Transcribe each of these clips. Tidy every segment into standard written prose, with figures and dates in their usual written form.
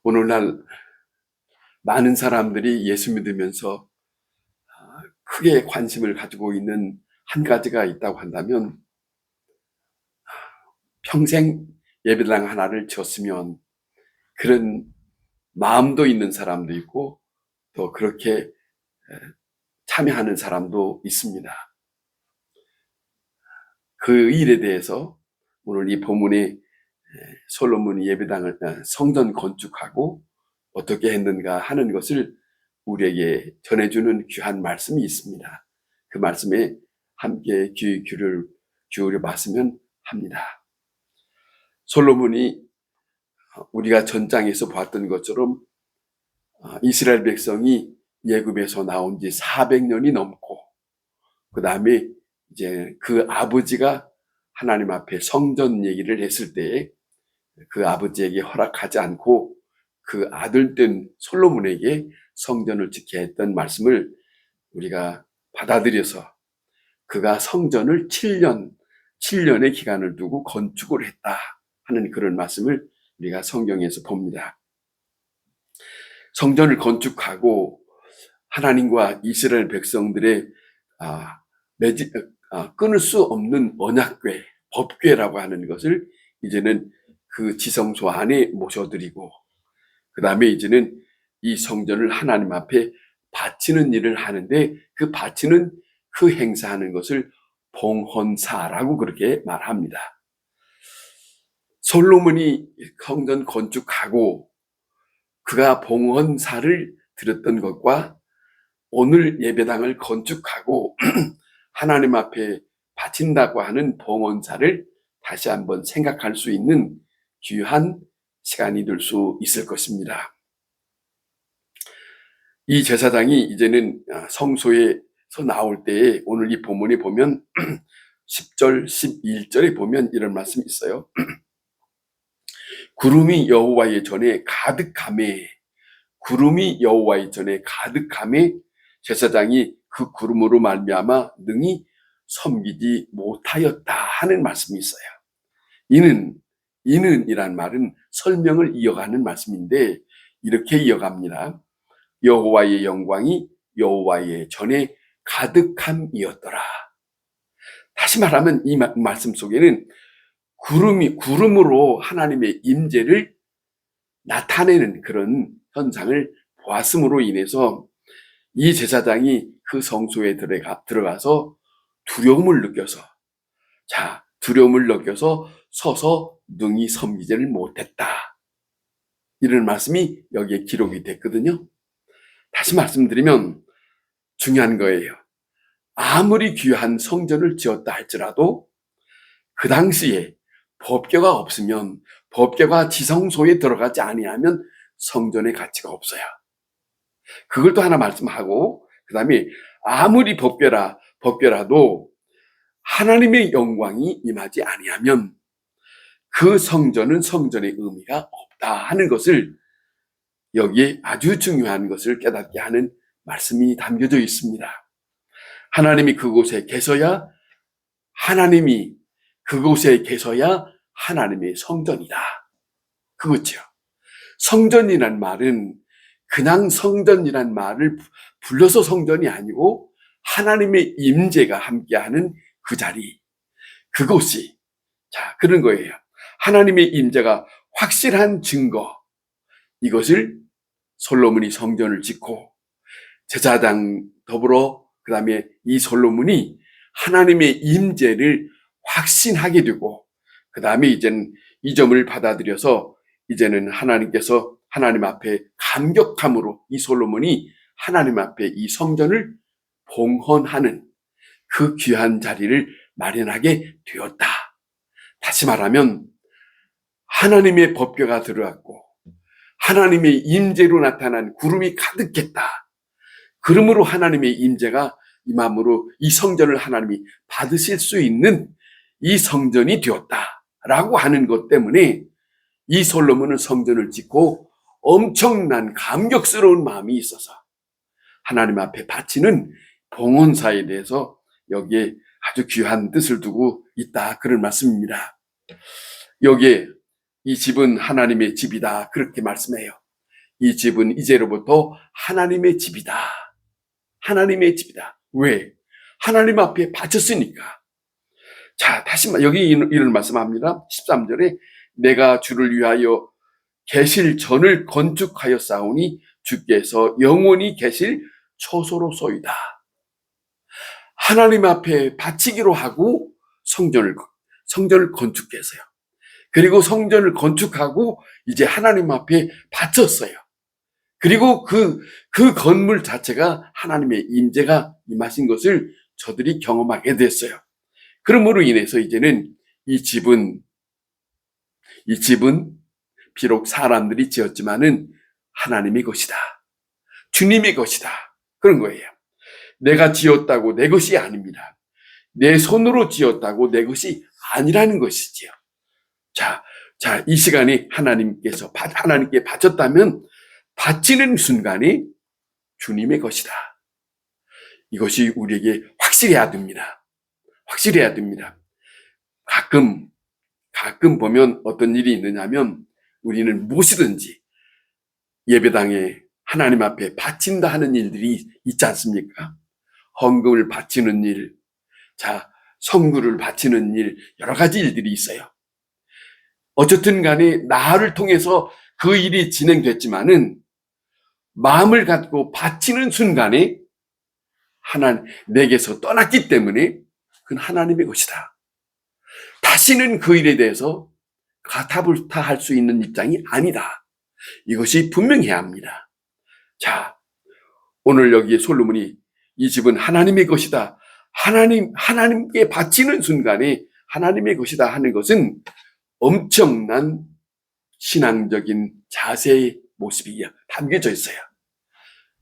오늘날 많은 사람들이 예수 믿으면서 크게 관심을 가지고 있는 한 가지가 있다고 한다면, 평생 예배당 하나를 지었으면, 그런 마음도 있는 사람도 있고 또 그렇게 참여하는 사람도 있습니다. 그 일에 대해서 오늘 이 본문에 솔로몬이 예배당을 성전 건축하고 어떻게 했는가 하는 것을 우리에게 전해주는 귀한 말씀이 있습니다. 그 말씀에 함께 귀를 기울여 봤으면 합니다. 솔로몬이 우리가 전장에서 봤던 것처럼 이스라엘 백성이 애굽에서 나온 지 400년이 넘고, 그 다음에 이제 그 아버지가 하나님 앞에 성전 얘기를 했을 때 그 아버지에게 허락하지 않고 그 아들 된 솔로몬에게 성전을 짓게 했던 말씀을 우리가 받아들여서 그가 성전을 7년의 기간을 두고 건축을 했다 하는 그런 말씀을 우리가 성경에서 봅니다. 성전을 건축하고 하나님과 이스라엘 백성들의 끊을 수 없는 언약궤, 법궤라고 하는 것을 이제는 그 지성소 안에 모셔드리고, 그 다음에 이제는 이 성전을 하나님 앞에 바치는 일을 하는데, 그 바치는 그 행사하는 것을 봉헌사라고 그렇게 말합니다. 솔로몬이 성전 건축하고 그가 봉헌사를 드렸던 것과 오늘 예배당을 건축하고 하나님 앞에 바친다고 하는 봉헌사를 다시 한번 생각할 수 있는 귀한 시간이 될 수 있을 것입니다. 이 제사장이 이제는 성소에서 나올 때에 오늘 이 본문에 보면 10절, 11절에 보면 이런 말씀이 있어요. 구름이 여호와의 전에 가득함에, 구름이 여호와의 전에 가득함에 제사장이 그 구름으로 말미암아 능히 섬기지 못하였다 하는 말씀이 있어요. 이는이란 말은 설명을 이어가는 말씀인데 이렇게 이어갑니다. 여호와의 영광이 여호와의 전에 가득함이었더라. 다시 말하면 이 말씀 속에는 구름으로 하나님의 임재를 나타내는 그런 현상을 보았음으로 인해서 이 제사장이 그 성소에 들어가서 두려움을 느껴서 서서 능히 섬기지를 못했다. 이런 말씀이 여기에 기록이 됐거든요. 다시 말씀드리면 중요한 거예요. 아무리 귀한 성전을 지었다 할지라도 그 당시에 법궤가 없으면, 법궤가 지성소에 들어가지 아니하면 성전의 가치가 없어요. 그걸 또 하나 말씀하고, 그 다음에 아무리 법궤라도 하나님의 영광이 임하지 아니하면 그 성전은 성전의 의미가 없다 하는 것을, 여기에 아주 중요한 것을 깨닫게 하는 말씀이 담겨져 있습니다. 하나님이 그곳에 계셔야 하나님의 성전이다. 그거죠. 성전이란 말은 그냥 성전이란 말을 불러서 성전이 아니고 하나님의 임재가 함께하는 그 자리, 그곳이 그런 거예요. 하나님의 임재가 확실한 증거, 이것을 솔로몬이 성전을 짓고 제사장 더불어 그 다음에 이 솔로몬이 하나님의 임재를 확신하게 되고, 그 다음에 이제는 이 점을 받아들여서 이제는 하나님께서 하나님 앞에 감격함으로 이 솔로몬이 하나님 앞에 이 성전을 봉헌하는 그 귀한 자리를 마련하게 되었다. 다시 말하면 하나님의 법궤가 들어왔고 하나님의 임재로 나타난 구름이 가득했다. 그러므로 하나님의 임재가 임함으로 이 성전을 하나님이 받으실 수 있는 이 성전이 되었다라고 하는 것 때문에 이 솔로몬은 성전을 짓고 엄청난 감격스러운 마음이 있어서 하나님 앞에 바치는 봉헌사에 대해서 여기에 아주 귀한 뜻을 두고 있다, 그런 말씀입니다. 여기에 이 집은 하나님의 집이다, 그렇게 말씀해요. 이 집은 이제로부터 하나님의 집이다. 하나님의 집이다. 왜? 하나님 앞에 바쳤으니까. 자, 다시 여기 이런 말씀합니다. 13절에 내가 주를 위하여 계실 전을 건축하였사오니 주께서 영원히 계실 처소로소이다. 하나님 앞에 바치기로 하고 성전을 건축했어요. 그리고 성전을 건축하고 이제 하나님 앞에 바쳤어요. 그리고 그 건물 자체가 하나님의 임재가 임하신 것을 저들이 경험하게 됐어요. 그러므로 인해서 이제는 이 집은 비록 사람들이 지었지만은 하나님의 것이다. 주님의 것이다. 그런 거예요. 내가 지었다고 내 것이 아닙니다. 내 손으로 지었다고 내 것이 아니라는 것이지요. 자, 이 시간에 하나님께 바쳤다면 바치는 순간에 주님의 것이다. 이것이 우리에게 확실해야 됩니다. 확실해야 됩니다. 가끔 보면 어떤 일이 있느냐면 우리는 무엇이든지 예배당에 하나님 앞에 바친다 하는 일들이 있지 않습니까? 헌금을 바치는 일, 성구를 바치는 일, 여러 가지 일들이 있어요. 어쨌든 간에 나를 통해서 그 일이 진행됐지만은 마음을 갖고 바치는 순간에 내게서 떠났기 때문에 그건 하나님의 것이다. 다시는 그 일에 대해서 가타불타 할 수 있는 입장이 아니다. 이것이 분명해야 합니다. 자, 오늘 여기에 솔로몬이 이 집은 하나님의 것이다. 하나님께 바치는 순간에 하나님의 것이다 하는 것은 엄청난 신앙적인 자세의 모습이 담겨져 있어요.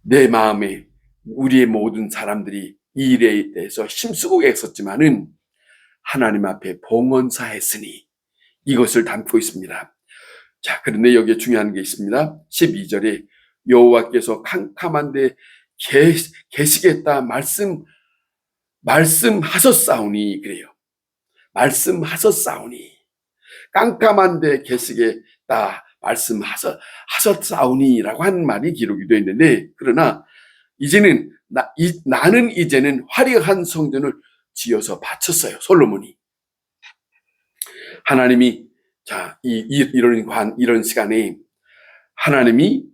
내 마음에 우리의 모든 사람들이 이 일에 대해서 힘쓰고 애썼지만은 하나님 앞에 봉헌사했으니 이것을 담고 있습니다. 자, 그런데 여기에 중요한 게 있습니다. 12절에 여호와께서 캄캄한데 계시겠다 말씀하셨사오니 그래요. 말씀하셨사오니 깜깜한데 계시겠다 말씀하셨사오니라고 한 말이 기록이 되어 있는데, 그러나 이제는 나는 이제는 화려한 성전을 지어서 바쳤어요. 솔로몬이. 하나님이 이런 시간에 하나님이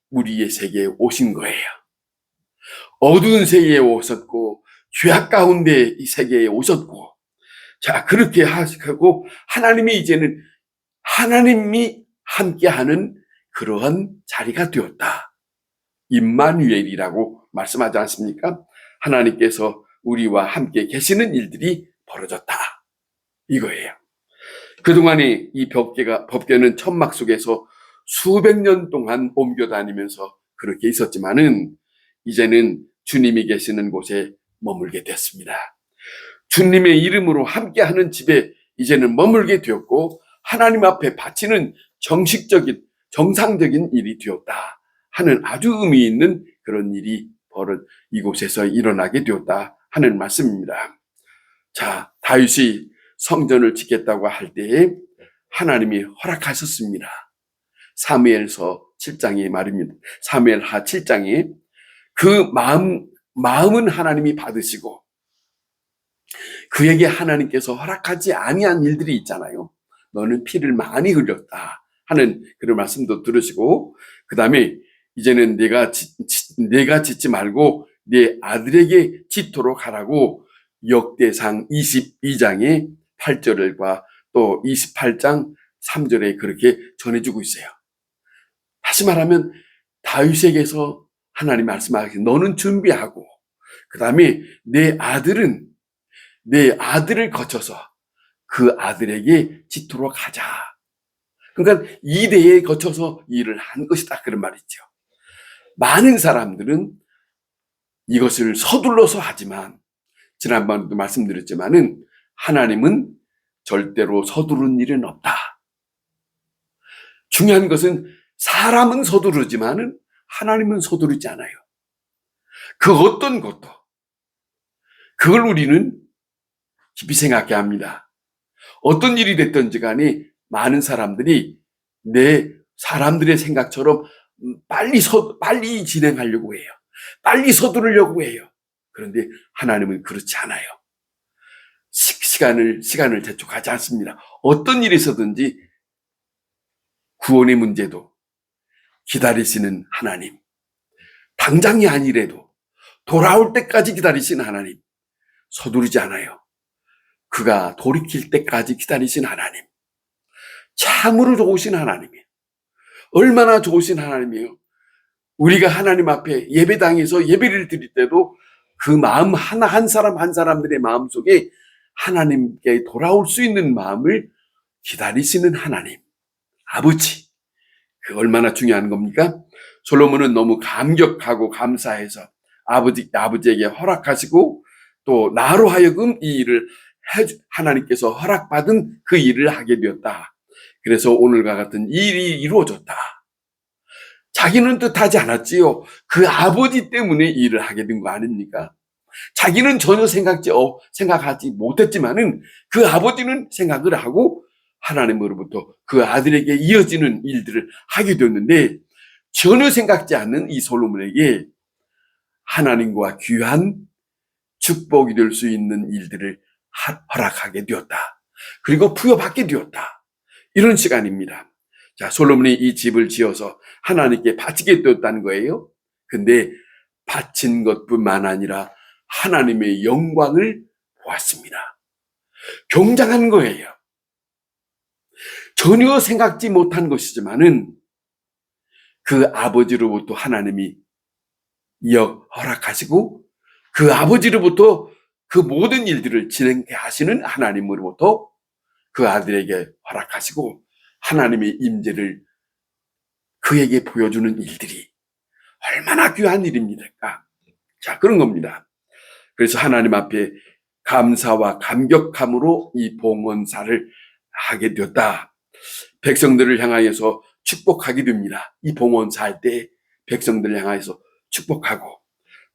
우리의 세계에 오신 거예요. 어두운 세계에 오셨고 죄악 가운데 이 세계에 오셨고, 그렇게 하시고 하나님이 이제는 하나님이 함께하는 그러한 자리가 되었다. 임마누엘이라고 말씀하지 않습니까? 하나님께서 우리와 함께 계시는 일들이 벌어졌다. 이거예요. 그동안에 이 법궤는 천막 속에서 수백 년 동안 옮겨 다니면서 그렇게 있었지만은 이제는 주님이 계시는 곳에 머물게 됐습니다. 주님의 이름으로 함께하는 집에 이제는 머물게 되었고 하나님 앞에 바치는 정상적인 일이 되었다 하는 아주 의미 있는 그런 일이 이곳에서 일어나게 되었다 하는 말씀입니다. 자, 다윗이 성전을 짓겠다고 할 때에 하나님이 허락하셨습니다. 사무엘서 7장의 말입니다. 사무엘하 7장에 그 마음은 하나님이 받으시고 그에게 하나님께서 허락하지 아니한 일들이 있잖아요. 너는 피를 많이 흘렸다 하는 그런 말씀도 들으시고, 그 다음에 이제는 내가 짓지 말고 내 아들에게 짓도록 하라고 역대상 22장의 8절과 또 28장 3절에 그렇게 전해주고 있어요. 다시 말하면 다윗에게서 하나님 말씀하시기 너는 준비하고 그 다음에 내 아들을 거쳐서 그 아들에게 짓도록 하자. 그러니까 2대에 거쳐서 일을 한 것이다 그런 말이죠. 많은 사람들은 이것을 서둘러서 하지만 지난번에도 말씀드렸지만은 하나님은 절대로 서두른 일은 없다. 중요한 것은 사람은 서두르지만은 하나님은 서두르지 않아요. 그 어떤 것도 그걸 우리는 깊이 생각해야 합니다. 어떤 일이 됐든지 간에 많은 사람들이 사람들의 생각처럼 빨리 진행하려고 해요. 빨리 서두르려고 해요. 그런데 하나님은 그렇지 않아요. 시간을 재촉하지 않습니다. 어떤 일이 있어든지 구원의 문제도 기다리시는 하나님, 당장이 아니래도 돌아올 때까지 기다리시는 하나님, 서두르지 않아요. 그가 돌이킬 때까지 기다리신 하나님, 참으로 좋으신 하나님이에요. 얼마나 좋으신 하나님이에요. 우리가 하나님 앞에 예배당에서 예배를 드릴 때도 그 마음 한 사람 한 사람들의 마음속에 하나님께 돌아올 수 있는 마음을 기다리시는 하나님, 아버지, 그 얼마나 중요한 겁니까? 솔로몬은 너무 감격하고 감사해서 아버지에게 허락하시고 또 나로 하여금 이 일을 하나님께서 허락받은 그 일을 하게 되었다. 그래서 오늘과 같은 일이 이루어졌다. 자기는 뜻하지 않았지요. 그 아버지 때문에 이 일을 하게 된 거 아닙니까? 자기는 전혀 생각하지 못했지만은 그 아버지는 생각을 하고 하나님으로부터 그 아들에게 이어지는 일들을 하게 되었는데 전혀 생각지 않는 이 솔로몬에게 하나님과 귀한 축복이 될 수 있는 일들을 허락하게 되었다. 그리고 부여받게 되었다. 이런 시간입니다. 자, 솔로몬이 이 집을 지어서 하나님께 바치게 되었다는 거예요. 근데 바친 것뿐만 아니라 하나님의 영광을 보았습니다. 굉장한 거예요. 전혀 생각지 못한 것이지만은 그 아버지로부터 하나님이 허락하시고 그 아버지로부터 그 모든 일들을 진행해 하시는 하나님으로부터 그 아들에게 허락하시고 하나님의 임재를 그에게 보여주는 일들이 얼마나 귀한 일입니까? 자, 그런 겁니다. 그래서 하나님 앞에 감사와 감격함으로 이 봉헌사를 하게 되었다. 백성들을 향하여서 축복하게 됩니다. 이 봉헌사 할 때 백성들을 향하여서 축복하고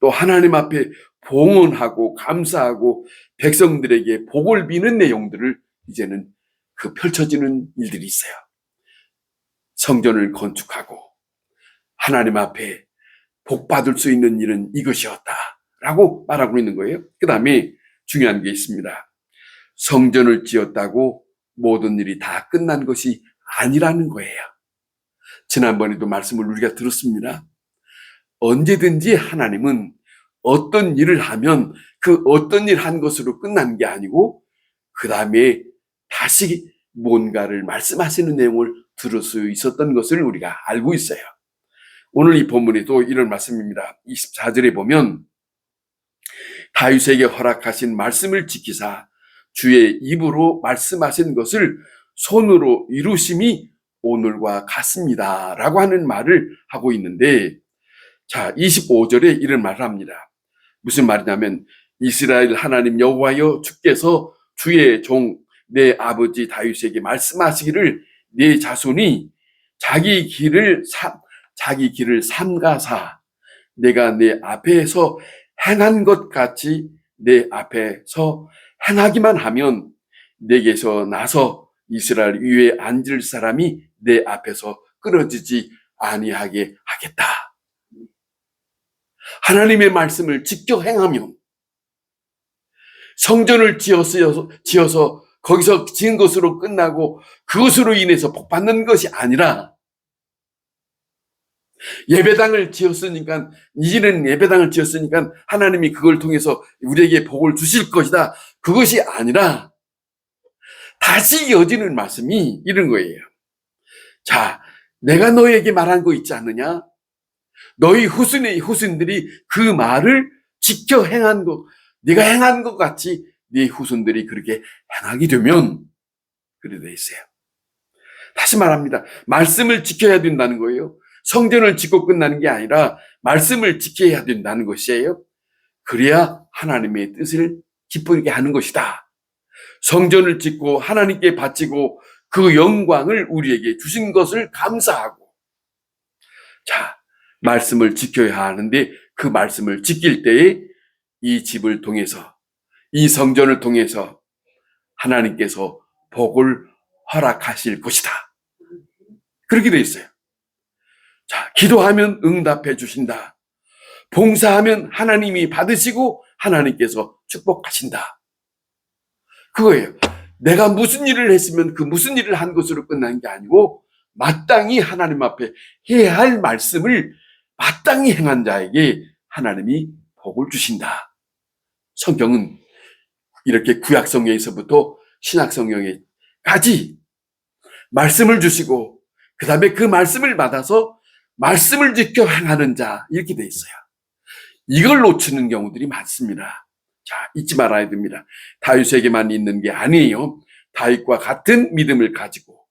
또 하나님 앞에 봉헌하고 감사하고 백성들에게 복을 비는 내용들을 이제는 그 펼쳐지는 일들이 있어요. 성전을 건축하고 하나님 앞에 복 받을 수 있는 일은 이것이었다라고 말하고 있는 거예요. 그 다음에 중요한 게 있습니다. 성전을 지었다고 모든 일이 다 끝난 것이 아니라는 거예요. 지난번에도 말씀을 우리가 들었습니다. 언제든지 하나님은 어떤 일을 하면 그 어떤 일 한 것으로 끝난 게 아니고 그 다음에 다시 뭔가를 말씀하시는 내용을 들을 수 있었던 것을 우리가 알고 있어요. 오늘 이 본문에도 이런 말씀입니다. 24절에 보면 다윗에게 허락하신 말씀을 지키사 주의 입으로 말씀하신 것을 손으로 이루심이 오늘과 같습니다. 라고 하는 말을 하고 있는데 자, 25절에 이런 말을 합니다. 무슨 말이냐면 이스라엘 하나님 여호와여 주께서 주의 종 내 아버지 다윗에게 말씀하시기를 내 자손이 자기 길을 삼가사 내가 내 앞에서 행한 것 같이 내 앞에서 행하기만 하면 내게서 나서 이스라엘 위에 앉을 사람이 내 앞에서 끊어지지 아니하게 하겠다. 하나님의 말씀을 지켜 행하면 성전을 지어서 거기서 지은 것으로 끝나고 그것으로 인해서 복받는 것이 아니라 예배당을 지었으니까 이제는 예배당을 지었으니까 하나님이 그걸 통해서 우리에게 복을 주실 것이다. 그것이 아니라 다시 이어지는 말씀이 이런 거예요. 자, 내가 너에게 말한 거 있지 않느냐? 너희 후손들이 그 말을 지켜 행한 것, 네가 행한 것 같이 네 후손들이 그렇게 행하게 되면 그래 돼 있어요. 다시 말합니다. 말씀을 지켜야 된다는 거예요. 성전을 짓고 끝나는 게 아니라 말씀을 지켜야 된다는 것이에요. 그래야 하나님의 뜻을 기쁘게 하는 것이다. 성전을 짓고 하나님께 바치고 그 영광을 우리에게 주신 것을 감사하고 자, 말씀을 지켜야 하는데 그 말씀을 지킬 때에 이 집을 통해서 이 성전을 통해서 하나님께서 복을 허락하실 것이다. 그렇게 돼 있어요. 자, 기도하면 응답해 주신다. 봉사하면 하나님이 받으시고 하나님께서 축복하신다. 그거예요. 내가 무슨 일을 했으면 그 무슨 일을 한 것으로 끝난 게 아니고 마땅히 하나님 앞에 해야 할 말씀을 마땅히 행한 자에게 하나님이 복을 주신다. 성경은 이렇게 구약성경에서부터 신약성경에까지 말씀을 주시고 그 다음에 그 말씀을 받아서 말씀을 지켜 행하는 자 이렇게 돼 있어요. 이걸 놓치는 경우들이 많습니다. 자, 잊지 말아야 됩니다. 다윗에게만 있는 게 아니에요. 다윗과 같은 믿음을 가지고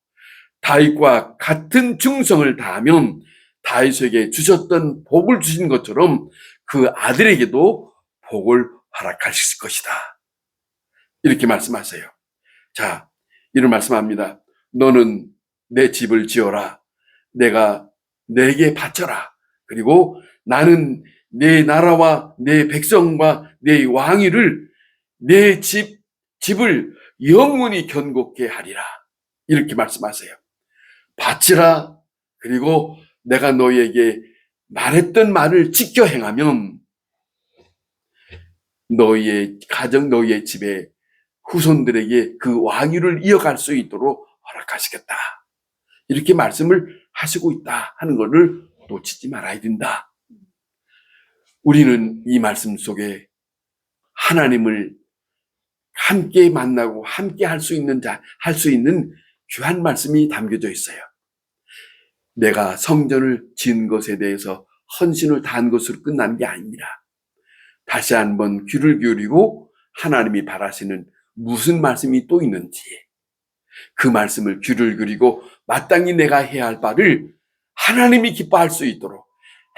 다윗과 같은 충성을 다하면 다윗에게 주셨던 복을 주신 것처럼 그 아들에게도 복을 허락하실 것이다. 이렇게 말씀하세요. 자, 이런 말씀합니다. 너는 내 집을 지어라. 내가 내게 바쳐라. 그리고 나는 내 나라와 내 백성과 내 왕위를 내 집을 영원히 견고케 하리라. 이렇게 말씀하세요. 바치라. 그리고 내가 너희에게 말했던 말을 지켜 행하면 너희의 가정, 너희의 집에 후손들에게 그 왕위를 이어갈 수 있도록 허락하시겠다. 이렇게 말씀을 하시고 있다 하는 것을 놓치지 말아야 된다. 우리는 이 말씀 속에 하나님을 함께 만나고 함께 할 수 있는 할 수 있는 귀한 말씀이 담겨져 있어요. 내가 성전을 지은 것에 대해서 헌신을 다한 것으로 끝난 게 아닙니다. 다시 한번 귀를 기울이고 하나님이 바라시는 무슨 말씀이 또 있는지 그 말씀을 귀를 기울이고 마땅히 내가 해야 할 바를 하나님이 기뻐할 수 있도록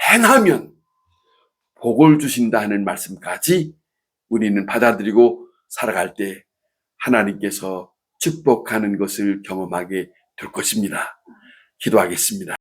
행하면 복을 주신다 하는 말씀까지 우리는 받아들이고 살아갈 때 하나님께서 축복하는 것을 경험하게 될 것입니다. 기도하겠습니다.